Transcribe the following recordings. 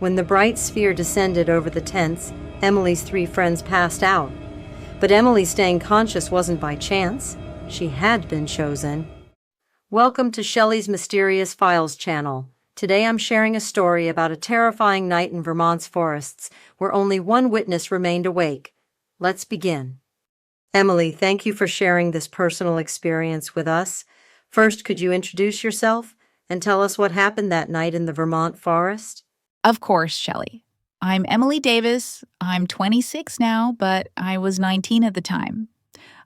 When the bright sphere descended over the tents, Emily's three friends passed out. But Emily staying conscious wasn't by chance. She had been chosen. Welcome to Shelley's Mysterious Files channel. Today I'm sharing a story about a terrifying night in Vermont's forests where only one witness remained awake. Let's begin. Emily, thank you for sharing this personal experience with us. First, could you introduce yourself and tell us what happened that night in the Vermont forest? Of course, Shelley. I'm Emily Davis. I'm 26 now, but I was 19 at the time.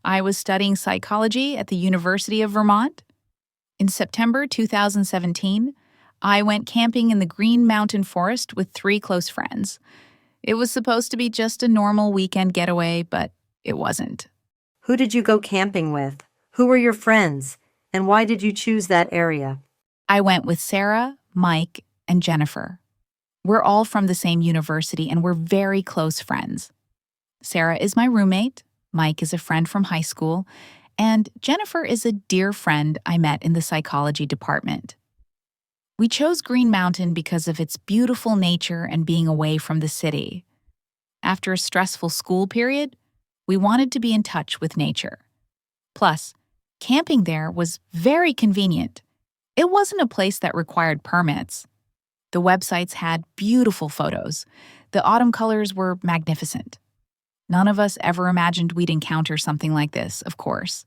I was studying psychology at the University of Vermont. In September 2017, I went camping in the Green Mountain Forest with 3 close friends. It was supposed to be just a normal weekend getaway, but it wasn't. Who did you go camping with? Who were your friends? And why did you choose that area? I went with Sarah, Mike, and Jennifer. We're all from the same university and we're very close friends. Sarah is my roommate, Mike is a friend from high school, and Jennifer is a dear friend I met in the psychology department. We chose Green Mountain because of its beautiful nature and being away from the city. After a stressful school period, we wanted to be in touch with nature. Plus, camping there was very convenient. It wasn't a place that required permits. The websites had beautiful photos. The autumn colors were magnificent. None of us ever imagined we'd encounter something like this, of course.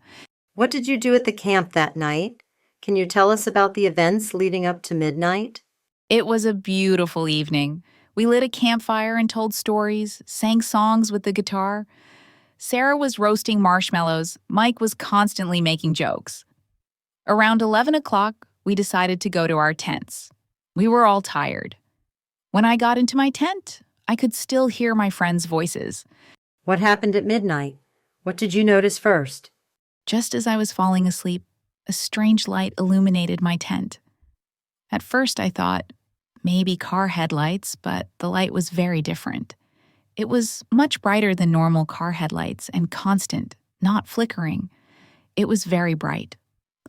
What did you do at the camp that night? Can you tell us about the events leading up to midnight? It was a beautiful evening. We lit a campfire and told stories, sang songs with the guitar. Sarah was roasting marshmallows. Mike was constantly making jokes. Around 11 o'clock, we decided to go to our tents. We were all tired. When I got into my tent, I could still hear my friends' voices. What happened at midnight? What did you notice first? Just as I was falling asleep, a strange light illuminated my tent. At first I thought, maybe car headlights, but the light was very different. It was much brighter than normal car headlights and constant, not flickering. It was very bright,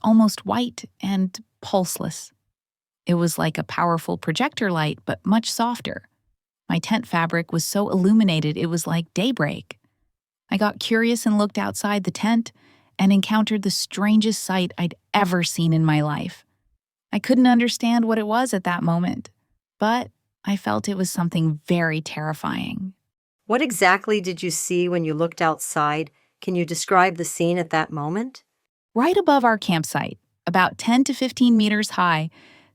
almost white and pulseless. It was like a powerful projector light, but much softer. My tent fabric was so illuminated it was like daybreak. I got curious and looked outside the tent and encountered the strangest sight I'd ever seen in my life. I couldn't understand what it was at that moment, but I felt it was something very terrifying. What exactly did you see when you looked outside? Can you describe the scene at that moment? Right above our campsite, about 10 to 15 meters high,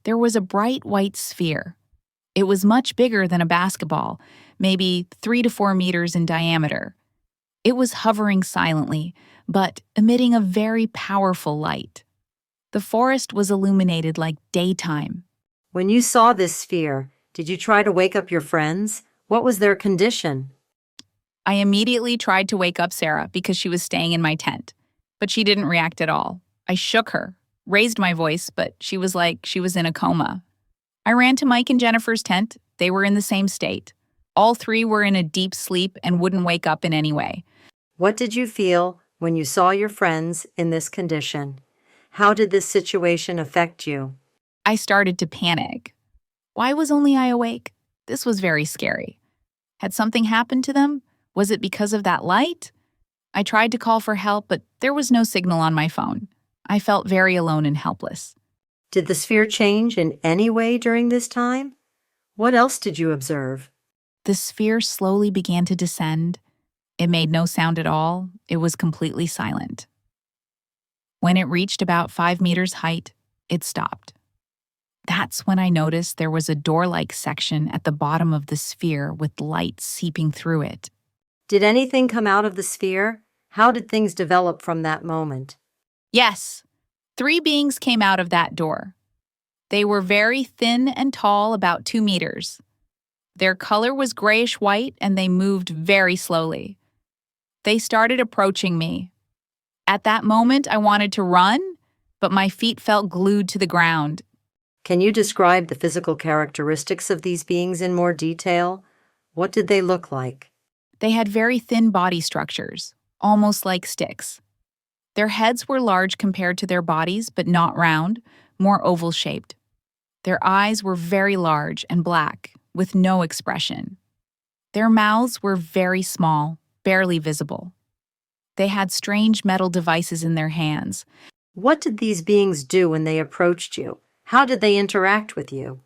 there was a bright white sphere. It was much bigger than a basketball, maybe 3 to 4 meters in diameter. It was hovering silently, but emitting a very powerful light. The forest was illuminated like daytime. When you saw this sphere, did you try to wake up your friends? What was their condition? I immediately tried to wake up Sarah because she was staying in my tent, but she didn't react at all. I shook her, raised my voice, but she was like she was in a coma. I ran to Mike and Jennifer's tent. They were in the same state. All 3 were in a deep sleep and wouldn't wake up in any way. What did you feel when you saw your friends in this condition? How did this situation affect you? I started to panic. Why was only I awake? This was very scary. Had something happened to them? Was it because of that light? I tried to call for help, but there was no signal on my phone. I felt very alone and helpless. Did the sphere change in any way during this time? What else did you observe? The sphere slowly began to descend. It made no sound at all. It was completely silent. When it reached about 5 meters height, it stopped. That's when I noticed there was a door-like section at the bottom of the sphere with light seeping through it. Did anything come out of the sphere? How did things develop from that moment? Yes, 3 beings came out of that door. They were very thin and tall, about 2 meters. Their color was grayish-white and they moved very slowly. They started approaching me. At that moment, I wanted to run, but my feet felt glued to the ground. Can you describe the physical characteristics of these beings in more detail? What did they look like? They had very thin body structures, almost like sticks. Their heads were large compared to their bodies, but not round, more oval-shaped. Their eyes were very large and black, with no expression. Their mouths were very small, barely visible. They had strange metal devices in their hands. What did these beings do when they approached you? How did they interact with you?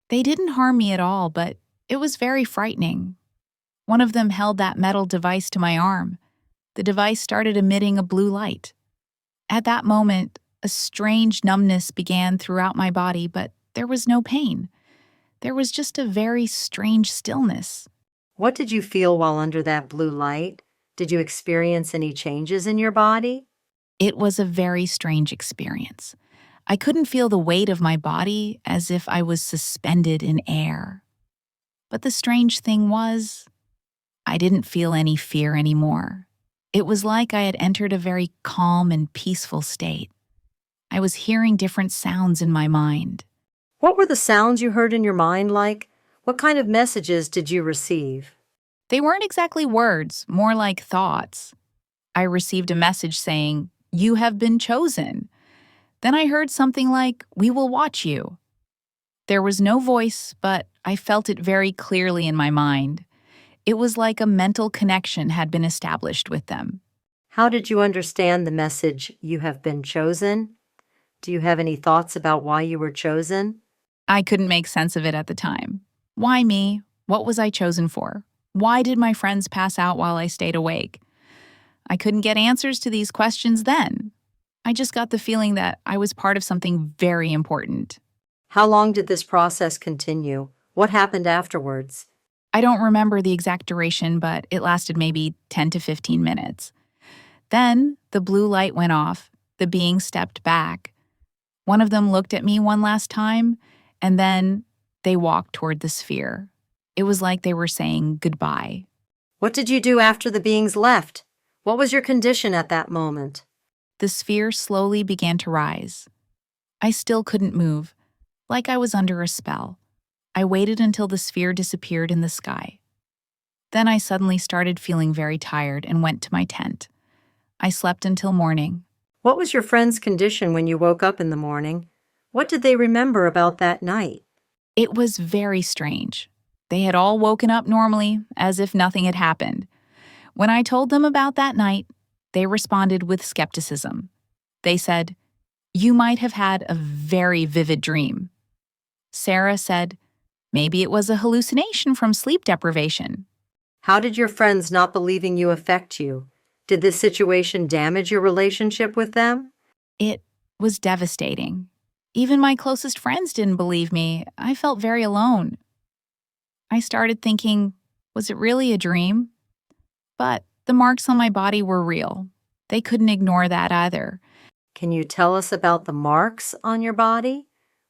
They didn't harm me at all, but it was very frightening. One of them held that metal device to my arm. The device started emitting a blue light. At that moment, a strange numbness began throughout my body, but there was no pain. There was just a very strange stillness. What did you feel while under that blue light? Did you experience any changes in your body? It was a very strange experience. I couldn't feel the weight of my body, as if I was suspended in air. But the strange thing was, I didn't feel any fear anymore. It was like I had entered a very calm and peaceful state. I was hearing different sounds in my mind. What were the sounds you heard in your mind like? What kind of messages did you receive? They weren't exactly words, more like thoughts. I received a message saying, "You have been chosen." Then I heard something like, "We will watch you." There was no voice, but I felt it very clearly in my mind. It was like a mental connection had been established with them. How did you understand the message, "You have been chosen"? Do you have any thoughts about why you were chosen? I couldn't make sense of it at the time. Why me? What was I chosen for? Why did my friends pass out while I stayed awake? I couldn't get answers to these questions then. I just got the feeling that I was part of something very important. How long did this process continue? What happened afterwards? I don't remember the exact duration, but it lasted maybe 10 to 15 minutes. Then the blue light went off. The being stepped back. One of them looked at me one last time, and then they walked toward the sphere. It was like they were saying goodbye. What did you do after the beings left? What was your condition at that moment? The sphere slowly began to rise. I still couldn't move, like I was under a spell. I waited until the sphere disappeared in the sky. Then I suddenly started feeling very tired and went to my tent. I slept until morning. What was your friend's condition when you woke up in the morning? What did they remember about that night? It was very strange. They had all woken up normally, as if nothing had happened. When I told them about that night, they responded with skepticism. They said, "You might have had a very vivid dream." Sarah said, "Maybe it was a hallucination from sleep deprivation." How did your friends not believing you affect you? Did this situation damage your relationship with them? It was devastating. Even my closest friends didn't believe me. I felt very alone. I started thinking, was it really a dream? But the marks on my body were real. They couldn't ignore that either. Can you tell us about the marks on your body?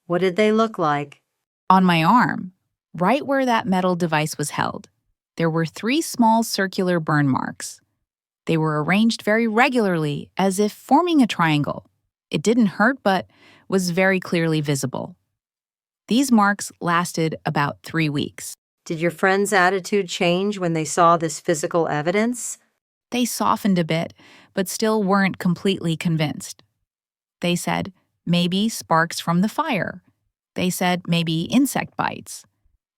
What did they look like? On my arm, right where that metal device was held, there were 3 small circular burn marks. They were arranged very regularly, as if forming a triangle. It didn't hurt, but was very clearly visible. These marks lasted about 3 weeks. Did your friend's attitude change when they saw this physical evidence? They softened a bit, but still weren't completely convinced. They said, maybe sparks from the fire. They said maybe insect bites.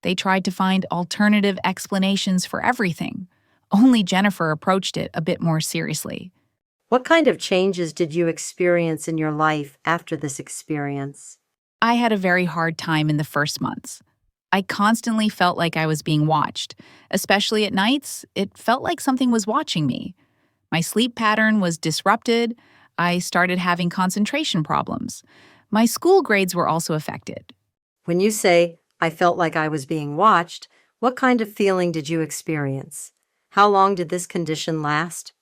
They tried to find alternative explanations for everything. Only Jennifer approached it a bit more seriously. What kind of changes did you experience in your life after this experience? I had a very hard time in the first months. I constantly felt like I was being watched. Especially at nights, it felt like something was watching me. My sleep pattern was disrupted. I started having concentration problems. My school grades were also affected. When you say, "I felt like I was being watched," what kind of feeling did you experience? How long did this condition last?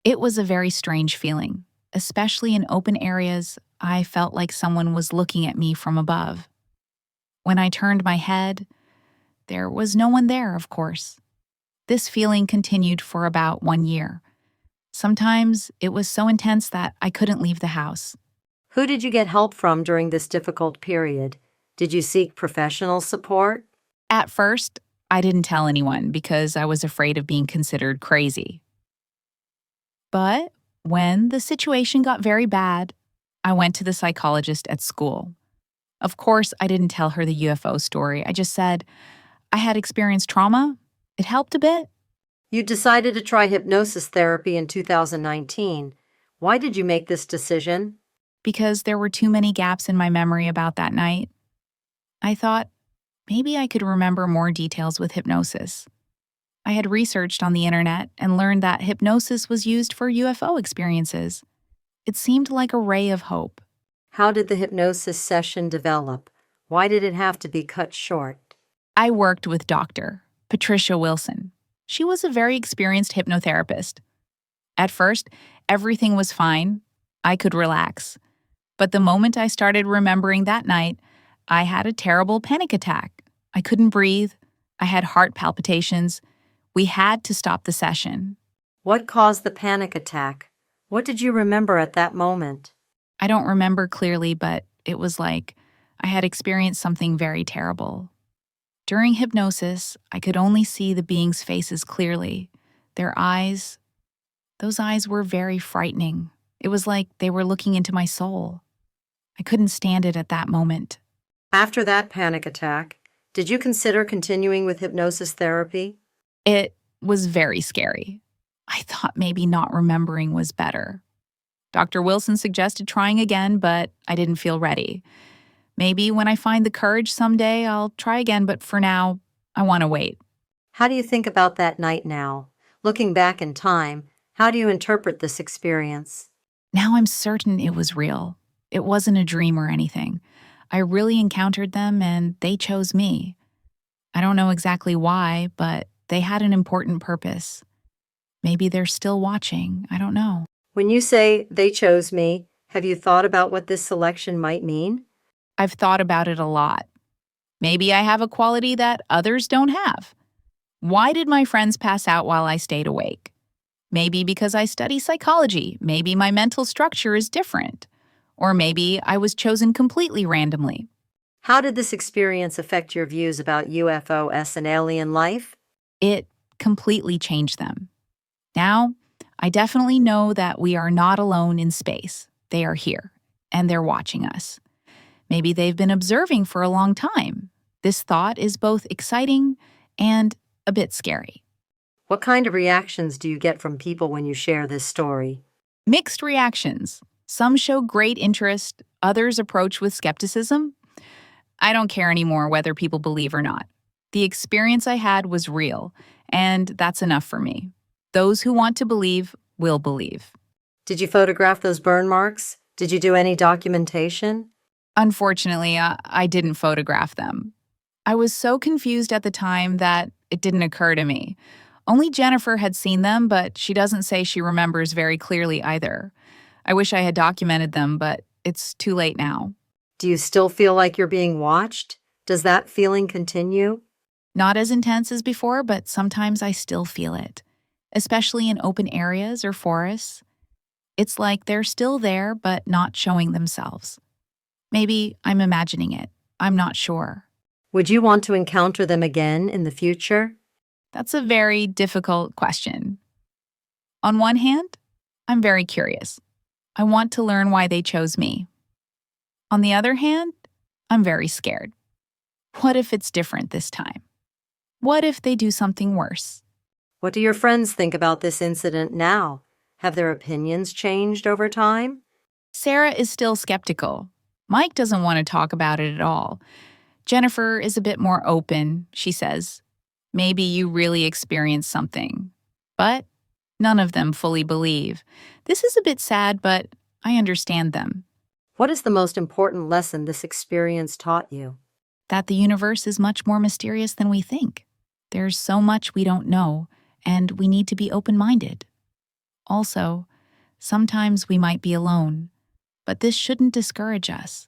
It was a very strange feeling. Especially in open areas, I felt like someone was looking at me from above. When I turned my head, there was no one there, of course. This feeling continued for about 1 year. Sometimes it was so intense that I couldn't leave the house. Who did you get help from during this difficult period? Did you seek professional support? At first, I didn't tell anyone because I was afraid of being considered crazy. But when the situation got very bad, I went to the psychologist at school. Of course, I didn't tell her the UFO story. I just said, I had experienced trauma. It helped a bit. You decided to try hypnosis therapy in 2019. Why did you make this decision? Because there were too many gaps in my memory about that night. I thought maybe I could remember more details with hypnosis. I had researched on the internet and learned that hypnosis was used for UFO experiences. It seemed like a ray of hope. How did the hypnosis session develop? Why did it have to be cut short? I worked with Dr. Patricia Wilson. She was a very experienced hypnotherapist. At first, everything was fine. I could relax. But the moment I started remembering that night, I had a terrible panic attack. I couldn't breathe. I had heart palpitations. We had to stop the session. What caused the panic attack? What did you remember at that moment? I don't remember clearly, but it was like I had experienced something very terrible. During hypnosis, I could only see the beings' faces clearly. Their eyes, those eyes were very frightening. It was like they were looking into my soul. I couldn't stand it at that moment. After that panic attack, did you consider continuing with hypnosis therapy? It was very scary. I thought maybe not remembering was better. Dr. Wilson suggested trying again, but I didn't feel ready. Maybe when I find the courage someday, I'll try again, but for now, I want to wait. How do you think about that night now? Looking back in time, how do you interpret this experience? Now I'm certain it was real. It wasn't a dream or anything. I really encountered them and they chose me. I don't know exactly why, but they had an important purpose. Maybe they're still watching. I don't know. When you say they chose me, have you thought about what this selection might mean? I've thought about it a lot. Maybe I have a quality that others don't have. Why did my friends pass out while I stayed awake? Maybe because I study psychology. Maybe my mental structure is different. Or maybe I was chosen completely randomly. How did this experience affect your views about UFOs and alien life? It completely changed them. Now, I definitely know that we are not alone in space. They are here, and they're watching us. Maybe they've been observing for a long time. This thought is both exciting and a bit scary. What kind of reactions do you get from people when you share this story? Mixed reactions. Some show great interest, others approach with skepticism. I don't care anymore whether people believe or not. The experience I had was real, and that's enough for me. Those who want to believe will believe. Did you photograph those burn marks? Did you do any documentation? Unfortunately, I didn't photograph them. I was so confused at the time that it didn't occur to me. Only Jennifer had seen them, but she doesn't say she remembers very clearly either. I wish I had documented them, but it's too late now. Do you still feel like you're being watched? Does that feeling continue? Not as intense as before, but sometimes I still feel it, especially in open areas or forests. It's like they're still there, but not showing themselves. Maybe I'm imagining it. I'm not sure. Would you want to encounter them again in the future? That's a very difficult question. On one hand, I'm very curious. I want to learn why they chose me. On the other hand, I'm very scared. What if it's different this time? What if they do something worse? What do your friends think about this incident now? Have their opinions changed over time? Sarah is still skeptical. Mike doesn't want to talk about it at all. Jennifer is a bit more open, she says. Maybe you really experienced something. But none of them fully believe. This is a bit sad, but I understand them. What is the most important lesson this experience taught you? That the universe is much more mysterious than we think. There's so much we don't know, and we need to be open-minded. Also, sometimes we might be alone, but this shouldn't discourage us.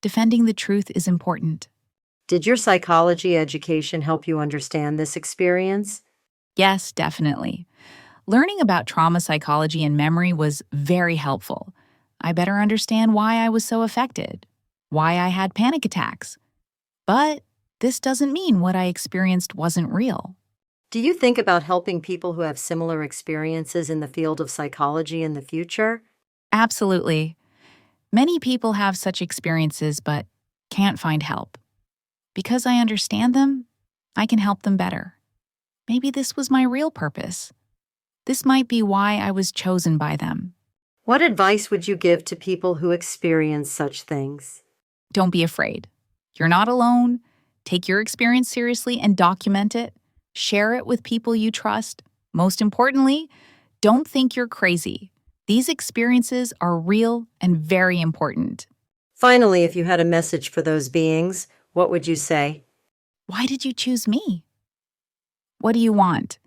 Defending the truth is important. Did your psychology education help you understand this experience? Yes, definitely. Learning about trauma psychology and memory was very helpful. I better understand why I was so affected, why I had panic attacks. But this doesn't mean what I experienced wasn't real. Do you think about helping people who have similar experiences in the field of psychology in the future? Absolutely. Many people have such experiences but can't find help. Because I understand them, I can help them better. Maybe this was my real purpose. This might be why I was chosen by them. What advice would you give to people who experience such things? Don't be afraid. You're not alone. Take your experience seriously and document it. Share it with people you trust. Most importantly, don't think you're crazy. These experiences are real and very important. Finally, if you had a message for those beings, what would you say? Why did you choose me? What do you want?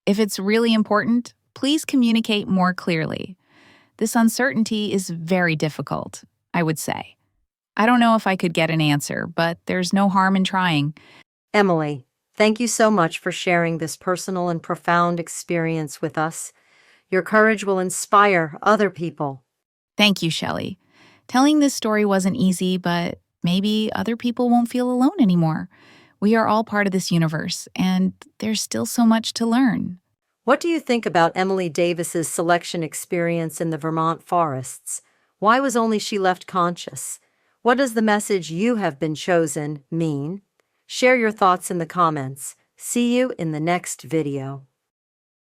If it's really important, please communicate more clearly. This uncertainty is very difficult, I would say. I don't know if I could get an answer, but there's no harm in trying. Emily, thank you so much for sharing this personal and profound experience with us. Your courage will inspire other people. Thank you, Shelley. Telling this story wasn't easy, but maybe other people won't feel alone anymore. We are all part of this universe, and there's still so much to learn. What do you think about Emily Davis's selection experience in the Vermont forests? Why was only she left conscious? What does the message "you have been chosen" mean? Share your thoughts in the comments. See you in the next video.